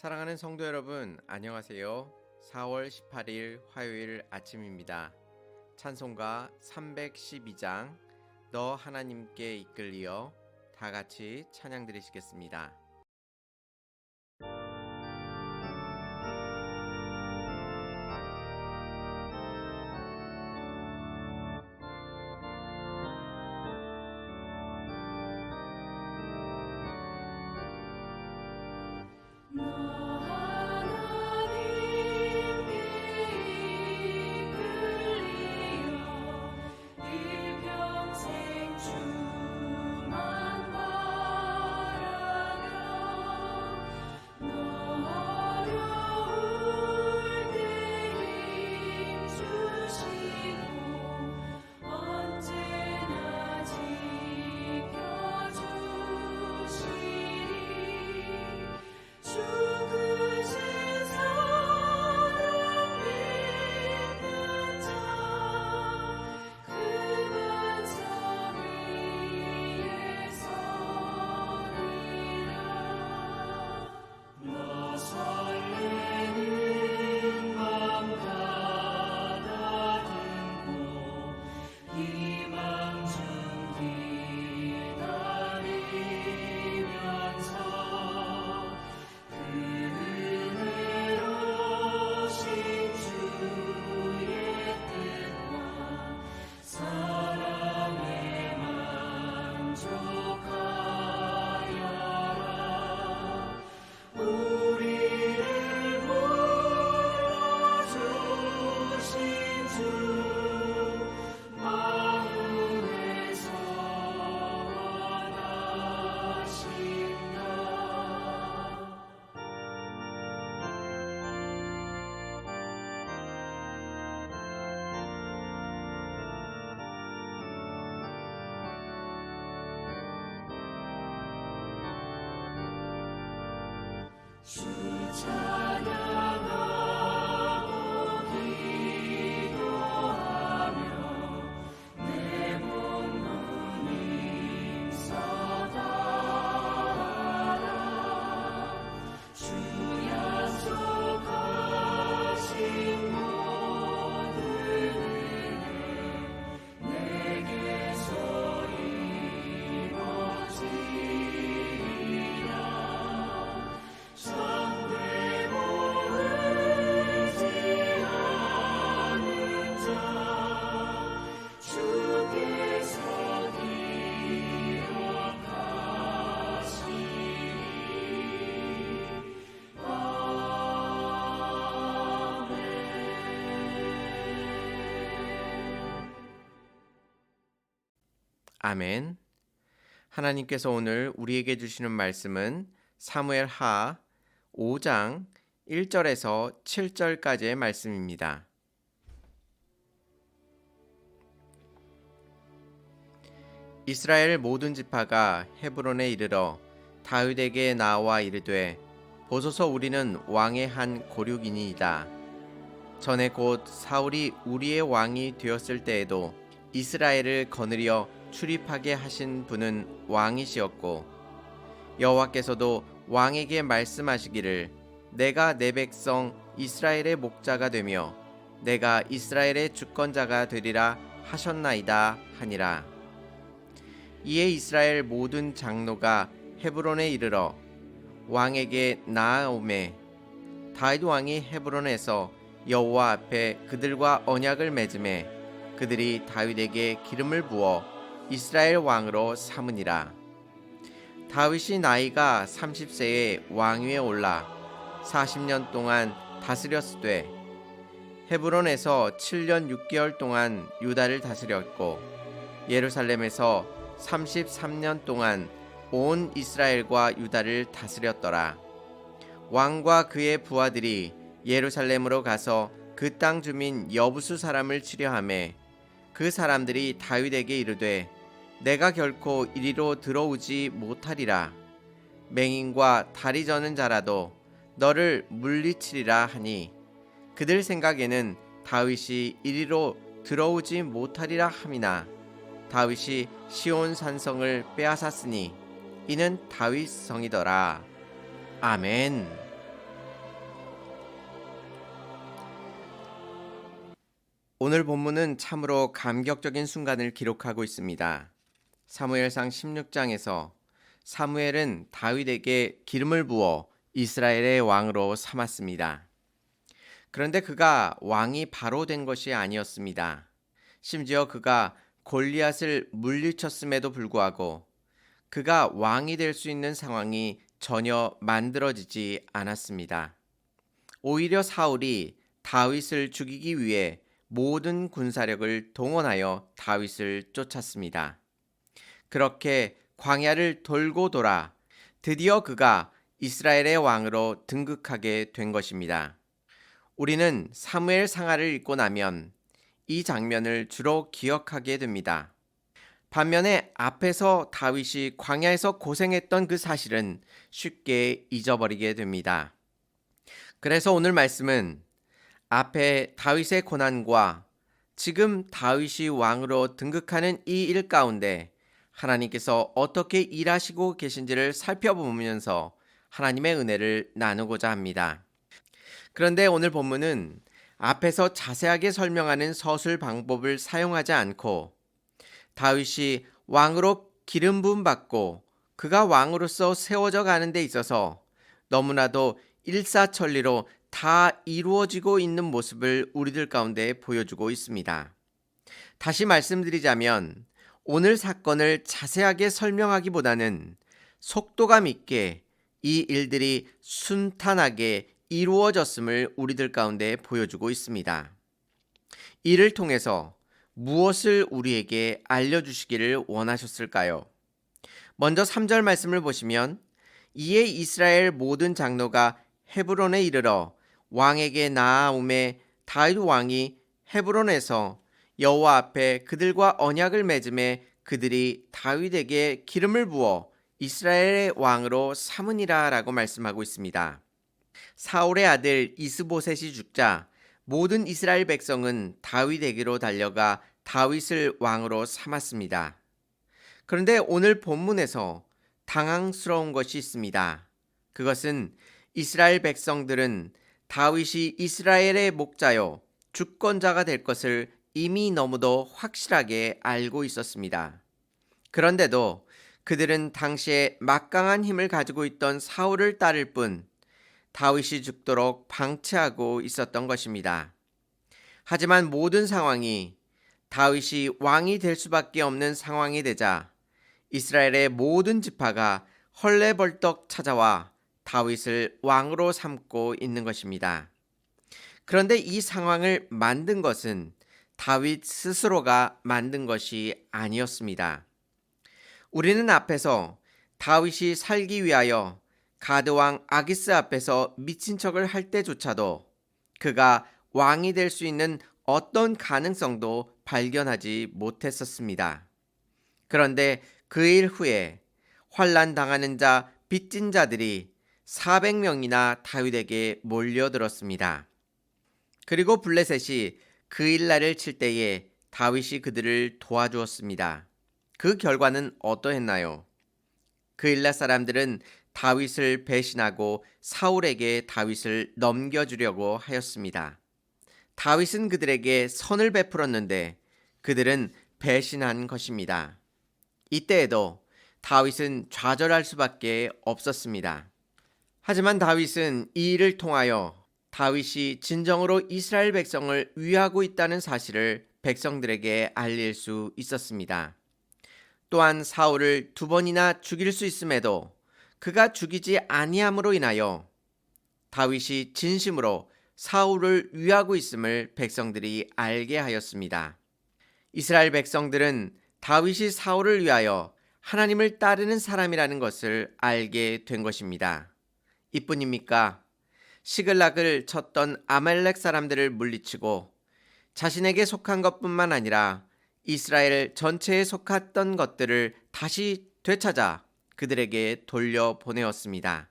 사랑하는 성도 여러분, 안녕하세요. 4월 18일 화요일 아침입니다. 찬송가 312장 너 하나님께 이끌리어 다 같이 찬양 드리시겠습니다. 주 찬양하고 기도하며 내 몸 힘써다하라. 주 약속하신 모든 은혜 내게서 이루어지리라. 참되고 의지하는 자 주께서 기억하시리. 아멘. 하나님께서 오늘 우리에게 주시는 말씀은 사무엘 하 5장 1절에서 7절까지의 말씀입니다. 이스라엘 모든 지파가 헤브론에 이르러 다윗에게 나와 이르되 보소서 우리는 왕의 한 고륙이니이다. 전에 곧 사울이 우리의 왕이 되었을 때에도 이스라엘을 거느려 출입하게 하신 분은 왕이시었고 여호와께서도 왕에게 말씀하시기를 내가 내 백성 이스라엘의 목자가 되며 내가 이스라엘의 주권자가 되리라 하셨나이다 하니라. 이에 이스라엘 모든 장로가 헤브론에 이르러 왕에게 나아오매 다윗 왕이 헤브론에서 여호와 앞에 그들과 언약을 맺음에 그들이 다윗에게 기름을 부어 이스라엘 왕으로 삼으니라. 다윗이 나이가 30세에 왕위에 올라 40년 동안 다스렸으되 헤브론에서 7년 6개월 동안 유다를 다스렸고 예루살렘에서 33년 동안 온 이스라엘과 유다를 다스렸더라. 왕과 그의 부하들이 예루살렘으로 가서 그 땅 주민 여부수 사람을 치려하매 그 사람들이 다윗에게 이르되 내가 결코 이리로 들어오지 못하리라. 맹인과 다리 저는 자라도 너를 물리치리라 하니 그들 생각에는 다윗이 이리로 들어오지 못하리라 함이나 다윗이 시온 산성을 빼앗았으니 이는 다윗 성이더라. 아멘. 오늘 본문은 참으로 감격적인 순간을 기록하고 있습니다. 사무엘상 16장에서 사무엘은 다윗에게 기름을 부어 이스라엘의 왕으로 삼았습니다. 그런데 그가 왕이 바로 된 것이 아니었습니다. 심지어 그가 골리앗을 물리쳤음에도 불구하고 그가 왕이 될 수 있는 상황이 전혀 만들어지지 않았습니다. 오히려 사울이 다윗을 죽이기 위해 모든 군사력을 동원하여 다윗을 쫓았습니다. 그렇게 광야를 돌고 돌아 드디어 그가 이스라엘의 왕으로 등극하게 된 것입니다. 우리는 사무엘 상하를 읽고 나면 이 장면을 주로 기억하게 됩니다. 반면에 앞에서 다윗이 광야에서 고생했던 그 사실은 쉽게 잊어버리게 됩니다. 그래서 오늘 말씀은 앞에 다윗의 고난과 지금 다윗이 왕으로 등극하는 이 일 가운데 하나님께서 어떻게 일하시고 계신지를 살펴보면서 하나님의 은혜를 나누고자 합니다. 그런데 오늘 본문은 앞에서 자세하게 설명하는 서술 방법을 사용하지 않고 다윗이 왕으로 기름 부음 받고 그가 왕으로서 세워져 가는 데 있어서 너무나도 일사천리로 다 이루어지고 있는 모습을 우리들 가운데 보여주고 있습니다. 다시 말씀드리자면 오늘 사건을 자세하게 설명하기보다는 속도감 있게 이 일들이 순탄하게 이루어졌음을 우리들 가운데 보여주고 있습니다. 이를 통해서 무엇을 우리에게 알려주시기를 원하셨을까요? 먼저 3절 말씀을 보시면 이에 이스라엘 모든 장로가 헤브론에 이르러 왕에게 나아오매 다윗 왕이 헤브론에서 여호와 앞에 그들과 언약을 맺음에 그들이 다윗에게 기름을 부어 이스라엘의 왕으로 삼으니라 라고 말씀하고 있습니다. 사울의 아들 이스보셋이 죽자 모든 이스라엘 백성은 다윗에게로 달려가 다윗을 왕으로 삼았습니다. 그런데 오늘 본문에서 당황스러운 것이 있습니다. 그것은 이스라엘 백성들은 다윗이 이스라엘의 목자요 주권자가 될 것을 이미 너무도 확실하게 알고 있었습니다. 그런데도 그들은 당시에 막강한 힘을 가지고 있던 사울을 따를 뿐 다윗이 죽도록 방치하고 있었던 것입니다. 하지만 모든 상황이 다윗이 왕이 될 수밖에 없는 상황이 되자 이스라엘의 모든 지파가 헐레벌떡 찾아와 다윗을 왕으로 삼고 있는 것입니다. 그런데 이 상황을 만든 것은 다윗 스스로가 만든 것이 아니었습니다. 우리는 앞에서 다윗이 살기 위하여 가드왕 아기스 앞에서 미친 척을 할 때조차도 그가 왕이 될 수 있는 어떤 가능성도 발견하지 못했었습니다. 그런데 그 일 후에 환난 당하는 자 빚진 자들이 400명이나 다윗에게 몰려들었습니다. 그리고 블레셋이 그 일날을 칠 때에 다윗이 그들을 도와주었습니다. 그 결과는 어떠했나요? 그 일날 사람들은 다윗을 배신하고 사울에게 다윗을 넘겨주려고 하였습니다. 다윗은 그들에게 선을 베풀었는데 그들은 배신한 것입니다. 이때에도 다윗은 좌절할 수밖에 없었습니다. 하지만 다윗은 이 일을 통하여 다윗이 진정으로 이스라엘 백성을 위하고 있다는 사실을 백성들에게 알릴 수 있었습니다. 또한 사울을 2번이나 죽일 수 있음에도 그가 죽이지 아니함으로 인하여 다윗이 진심으로 사울을 위하고 있음을 백성들이 알게 하였습니다. 이스라엘 백성들은 다윗이 사울을 위하여 하나님을 따르는 사람이라는 것을 알게 된 것입니다. 이뿐입니까? 시글락을 쳤던 아말렉 사람들을 물리치고 자신에게 속한 것뿐만 아니라 이스라엘 전체에 속했던 것들을 다시 되찾아 그들에게 돌려보내었습니다.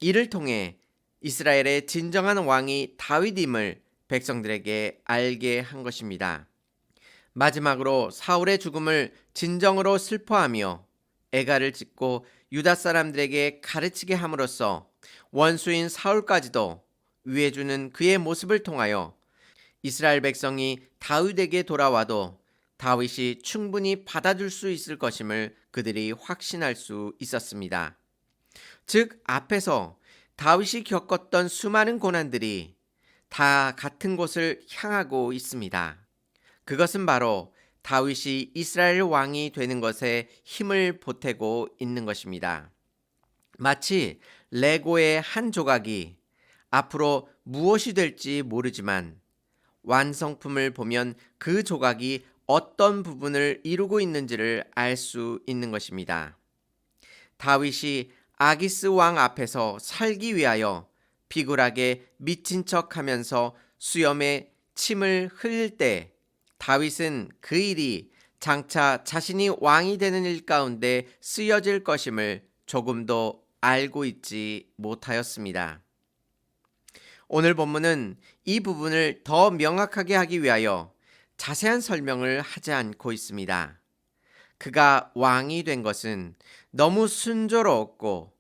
이를 통해 이스라엘의 진정한 왕이 다윗임을 백성들에게 알게 한 것입니다. 마지막으로 사울의 죽음을 진정으로 슬퍼하며 애가를 짓고 유다 사람들에게 가르치게 함으로써 원수인 사울까지도 위해주는 그의 모습을 통하여 이스라엘 백성이 다윗에게 돌아와도 다윗이 충분히 받아줄 수 있을 것임을 그들이 확신할 수 있었습니다. 즉, 앞에서 다윗이 겪었던 수많은 고난들이 다 같은 곳을 향하고 있습니다. 그것은 바로 다윗이 이스라엘 왕이 되는 것에 힘을 보태고 있는 것입니다. 마치 레고의 한 조각이 앞으로 무엇이 될지 모르지만 완성품을 보면 그 조각이 어떤 부분을 이루고 있는지를 알 수 있는 것입니다. 다윗이 아기스 왕 앞에서 살기 위하여 비굴하게 미친 척하면서 수염에 침을 흘릴 때 다윗은 그 일이 장차 자신이 왕이 되는 일 가운데 쓰여질 것임을 조금도 알고 있지 못하였습니다. 오늘 본문은 이 부분을 더 명확하게 하기 위하여 자세한 설명을 하지 않고 있습니다. 그가 왕이 된 것은 너무 순조로웠고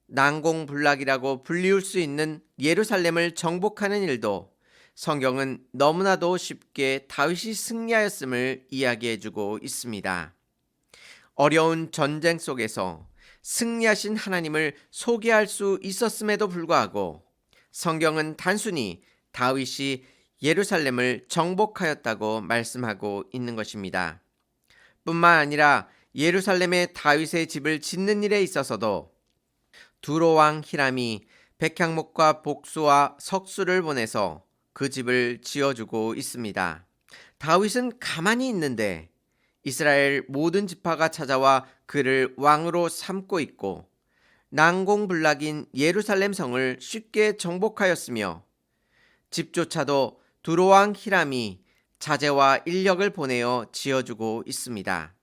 난공불락이라고 불리울 수 있는 예루살렘을 정복하는 일도 성경은 너무나도 쉽게 다윗이 승리하였음을 이야기해주고 있습니다. 어려운 전쟁 속에서 승리하신 하나님을 소개할 수 있었음에도 불구하고 성경은 단순히 다윗이 예루살렘을 정복하였다고 말씀하고 있는 것입니다. 뿐만 아니라 예루살렘에 다윗의 집을 짓는 일에 있어서도 두로왕 히람이 백향목과 복수와 석수를 보내서 그 집을 지어주고 있습니다. 다윗은 가만히 있는데 이스라엘 모든 지파가 찾아와 그를 왕으로 삼고 있고 난공불락인 예루살렘 성을 쉽게 정복하였으며 집조차도 두로왕 히람이 자재와 인력을 보내어 지어주고 있습니다.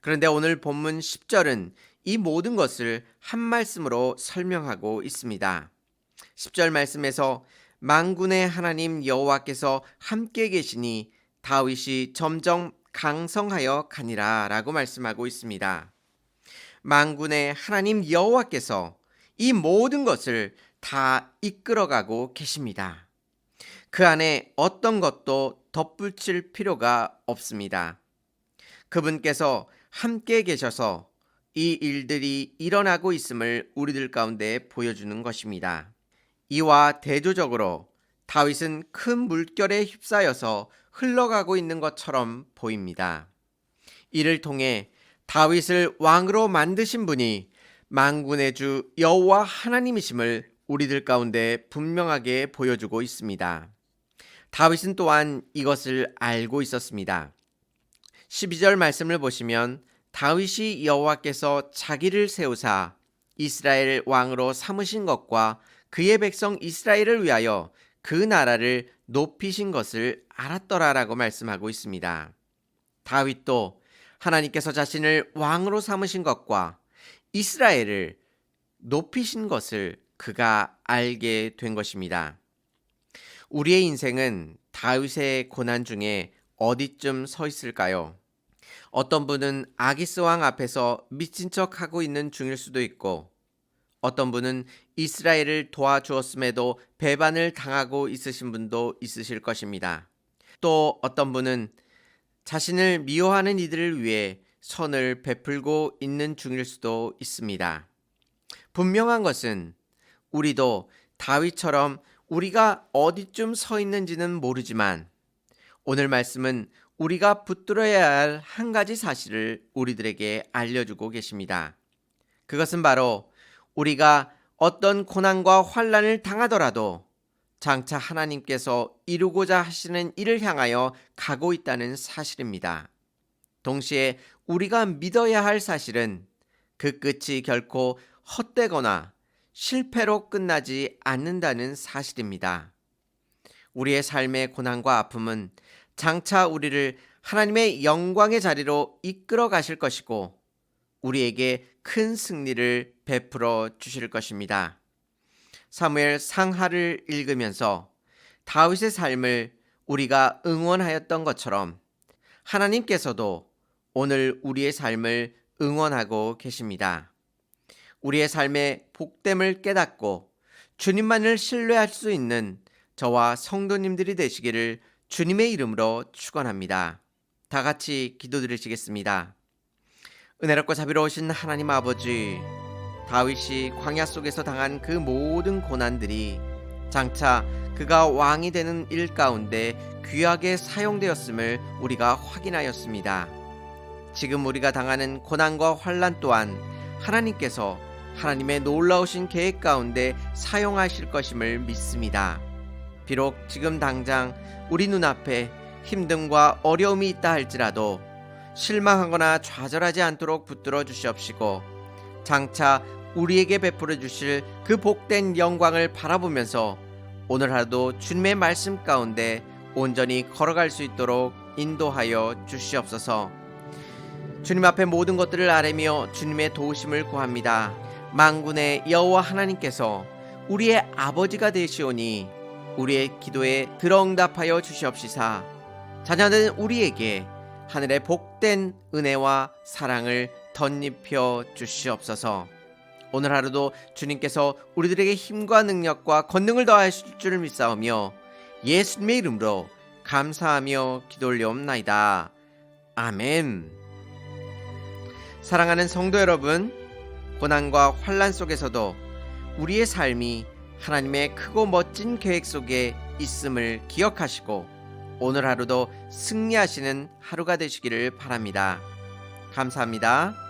그런데 오늘 본문 10절은 이 모든 것을 한 말씀으로 설명하고 있습니다. 10절 말씀에서 만군의 하나님 여호와께서 함께 계시니 다윗이 점점 강성하여 가니라 라고 말씀하고 있습니다. 만군의 하나님 여호와께서 이 모든 것을 다 이끌어가고 계십니다. 그 안에 어떤 것도 덧붙일 필요가 없습니다. 그분께서 함께 계셔서 이 일들이 일어나고 있음을 우리들 가운데 보여주는 것입니다. 이와 대조적으로 다윗은 큰 물결에 휩싸여서 흘러가고 있는 것처럼 보입니다. 이를 통해 다윗을 왕으로 만드신 분이 만군의 주 여호와 하나님이심을 우리들 가운데 분명하게 보여주고 있습니다. 다윗은 또한 이것을 알고 있었습니다. 12절 말씀을 보시면 다윗이 여호와께서 자기를 세우사 이스라엘 왕으로 삼으신 것과 그의 백성 이스라엘을 위하여 그 나라를 높이신 것을 알았더라라고 말씀하고 있습니다. 다윗도 하나님께서 자신을 왕으로 삼으신 것과 이스라엘을 높이신 것을 그가 알게 된 것입니다. 우리의 인생은 다윗의 고난 중에 어디쯤 서 있을까요? 어떤 분은 아기스 왕 앞에서 미친 척하고 있는 중일 수도 있고 어떤 분은 이스라엘을 도와주었음에도 배반을 당하고 있으신 분도 있으실 것입니다. 또 어떤 분은 자신을 미워하는 이들을 위해 선을 베풀고 있는 중일 수도 있습니다. 분명한 것은 우리도 다윗처럼 우리가 어디쯤 서 있는지는 모르지만 오늘 말씀은 우리가 붙들어야 할 한 가지 사실을 우리들에게 알려주고 계십니다. 그것은 바로 우리가 어떤 고난과 환난을 당하더라도 장차 하나님께서 이루고자 하시는 일을 향하여 가고 있다는 사실입니다. 동시에 우리가 믿어야 할 사실은 그 끝이 결코 헛되거나 실패로 끝나지 않는다는 사실입니다. 우리의 삶의 고난과 아픔은 장차 우리를 하나님의 영광의 자리로 이끌어 가실 것이고 우리에게 큰 승리를 베풀어 주실 것입니다. 사무엘 상하를 읽으면서 다윗의 삶을 우리가 응원하였던 것처럼 하나님께서도 오늘 우리의 삶을 응원하고 계십니다. 우리의 삶의 복됨을 깨닫고 주님만을 신뢰할 수 있는 저와 성도님들이 되시기를 주님의 이름으로 축원합니다. 다 같이 기도드리시겠습니다. 은혜롭고 자비로우신 하나님 아버지, 다윗이 광야 속에서 당한 그 모든 고난들이 장차 그가 왕이 되는 일 가운데 귀하게 사용되었음을 우리가 확인하였습니다. 지금 우리가 당하는 고난과 환난 또한 하나님께서 하나님의 놀라우신 계획 가운데 사용하실 것임을 믿습니다. 비록 지금 당장 우리 눈앞에 힘듦과 어려움이 있다 할지라도 실망하거나 좌절하지 않도록 붙들어 주시옵시고 장차 우리에게 베풀어 주실 그 복된 영광을 바라보면서 오늘 하루도 주님의 말씀 가운데 온전히 걸어갈 수 있도록 인도하여 주시옵소서. 주님 앞에 모든 것들을 아뢰며 주님의 도우심을 구합니다. 만군의 여호와 하나님께서 우리의 아버지가 되시오니 우리의 기도에 들어응답하여 주시옵시사 자녀된 우리에게 하늘의 복된 은혜와 사랑을 덧입혀 주시옵소서. 오늘 하루도 주님께서 우리들에게 힘과 능력과 권능을 더하실 줄을 믿사오며 예수님의 이름으로 감사하며 기도 올려옵나이다. 아멘. 사랑하는 성도 여러분, 고난과 환난 속에서도 우리의 삶이 하나님의 크고 멋진 계획 속에 있음을 기억하시고 오늘 하루도 승리하시는 하루가 되시기를 바랍니다. 감사합니다.